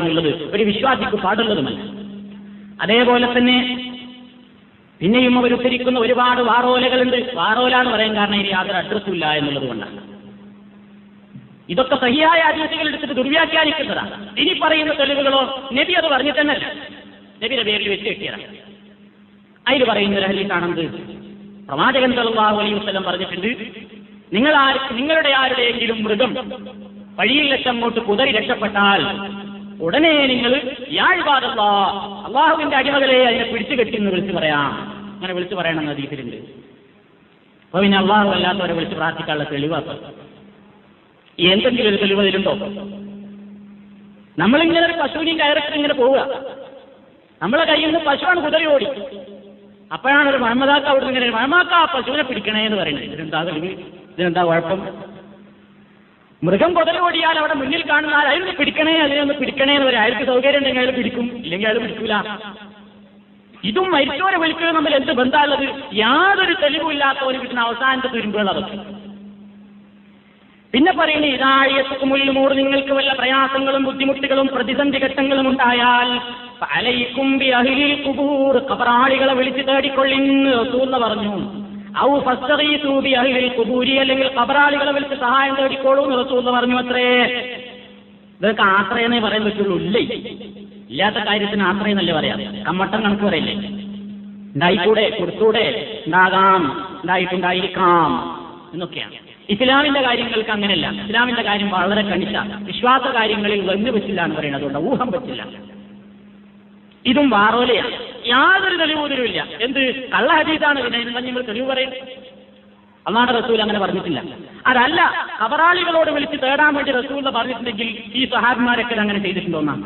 എന്നുള്ളത് ഒരു വിശ്വാസിക്ക് പാടുള്ളതുമല്ല. അതേപോലെ തന്നെ പിന്നെയും അവർ ഉദ്ധരിക്കുന്ന ഒരുപാട് വാറോലകളുണ്ട്. വാറോല എന്ന് പറയാൻ കാരണം ഇനി യാതൊരു അഡ്രസ്സും ഇല്ല എന്നുള്ളത് കൊണ്ടാണ്. ഇതൊക്കെ സഹിയായ ഹദീസുകൾ എടുത്തിട്ട് ദുർവ്യാഖ്യാനിക്കുന്നതാണ്. ഇനി പറയുന്ന തെളിവുകളോ നബി അത് പറഞ്ഞു തന്നെയല്ല, നബിയുടെ പേരിൽ വെച്ച് കെട്ടിയതാണ്. അതിൽ പറയുന്ന ഒരു ഹദീസാണെന്ത്, പ്രവാചകൻ സല്ലല്ലാഹു അലൈഹി വസല്ലം പറഞ്ഞിട്ടുണ്ട്, നിങ്ങളുടെ ആരുടെയെങ്കിലും മൃഗം വഴിയിൽ വെച്ചങ്ങോട്ട് കുതറി രക്ഷപ്പെട്ടാൽ ഉടനെ നിങ്ങൾ യാ ഇബാദല്ലാഹ്, അള്ളാഹുവിന്റെ അടിമകളെ അതിനെ പിടിച്ചു കെട്ടി എന്ന് വിളിച്ചു പറയാം. അങ്ങനെ വിളിച്ചു പറയണമെന്ന് ഹദീസിലുണ്ട്. അപ്പൊ പിന്നെ അള്ളാഹു അല്ലാത്തവരെ വിളിച്ച് പ്രാർത്ഥിക്കാനുള്ള തെളിവാണ്. എന്തെങ്കിലും ഒരു തെളിവ് അതിലുണ്ടോ? നമ്മളിങ്ങനെ ഒരു പശുവിനെയും കയറിട്ട് ഇങ്ങനെ പോവുക, നമ്മളെ കയ്യിൽ നിന്ന് പശുവാണ് കുതിര ഓടി. അപ്പോഴാണ് ഒരു മഹമ്മദാക്ക അവിടെ ഇങ്ങനെ മഹമ്മാക്ക ആ പശുവിനെ പിടിക്കണേ എന്ന് പറയുന്നത്. ഇതിനെന്താ തെളിവ്? ഇതിനെന്താ കുഴപ്പം? മൃഗം കുതിര ഓടിയാൽ അവിടെ മുന്നിൽ കാണുന്ന അതിനൊന്ന് പിടിക്കണേ, അതിനൊന്ന് പിടിക്കണേ എന്ന് പറയാം. അയാൾക്ക് സൗകര്യം ഉണ്ടെങ്കിൽ അയാൾ പിടിക്കും, ഇല്ലെങ്കിൽ അയാൾ പിടിക്കൂല. ഇതും മരിച്ചവരെ വിളിക്കുന്നത് തമ്മിൽ എന്ത് ബന്ധമുള്ളത്? യാതൊരു തെളിവില്ലാത്തവന് കിട്ടുന്ന അവസാനത്തെ തുരുമ്പുകളതൊക്കെ. പിന്നെ പറയുന്നത് ഇതായത്തും മുള്ളുമൂർ, നിങ്ങൾക്ക് വല്ല പ്രയാസങ്ങളും ബുദ്ധിമുട്ടുകളും പ്രതിസന്ധി ഘട്ടങ്ങളും ഉണ്ടായാൽ അലൈക്കും ബി അഹ്ലിൽ ഖുബൂർ, ഖബറാളികളെ വിളിച്ച് തേടിക്കൊള്ളിന്ന് റസൂൽ പറഞ്ഞു. ഔ ഫസ്തഗീസു ബി അഹ്ലിൽ ഖുബൂരി, അല്ലെങ്കിൽ ഖബറാളികളെ വിളിച്ച് സഹായം തേടിക്കോളൂ എന്ന് റസൂൽ പറഞ്ഞു. അത്രേ. ഇതൊക്കെ ആശ്രയെന്നേ പറയാൻ പറ്റുള്ളൂ. ഇല്ലേ, ഇല്ലാത്ത കാര്യത്തിന് ആശ്രയെന്നല്ലേ പറയാം. കമ്മട്ടം കണക്ക് പറയില്ലേ, ഉണ്ടായിക്കൂടെ, കൊടുത്തൂടെ, ഉണ്ടാകാം, ഉണ്ടായിട്ടുണ്ടായിരിക്കാം എന്നൊക്കെയാണ്. ഇസ്ലാമിന്റെ കാര്യങ്ങൾക്ക് അങ്ങനെയല്ല. ഇസ്ലാമിന്റെ കാര്യം വളരെ കണിശ. വിശ്വാസ കാര്യങ്ങളിൽ വെന്ന് പറ്റില്ല എന്ന് പറയുന്നത്, അതുകൊണ്ട് ഊഹം പറ്റില്ല. ഇതും വാറോലയാണ്. യാതൊരു തെളിവുമില്ല. എന്ത് കള്ള ഹദീസാണ്. പിന്നെ നമ്മൾ തെളിവ് പറയും? അല്ലാഹുവിന്റെ റസൂൽ അങ്ങനെ പറഞ്ഞിട്ടില്ല. അതല്ല, ഖബറാളികളോട് വിളിച്ച് തേടാൻ വേണ്ടി റസൂൽ പറഞ്ഞിട്ടുണ്ടെങ്കിൽ ഈ സ്വഹാബിമാരൊക്കെ അങ്ങനെ ചെയ്തിട്ടുണ്ടോ എന്നാണ്.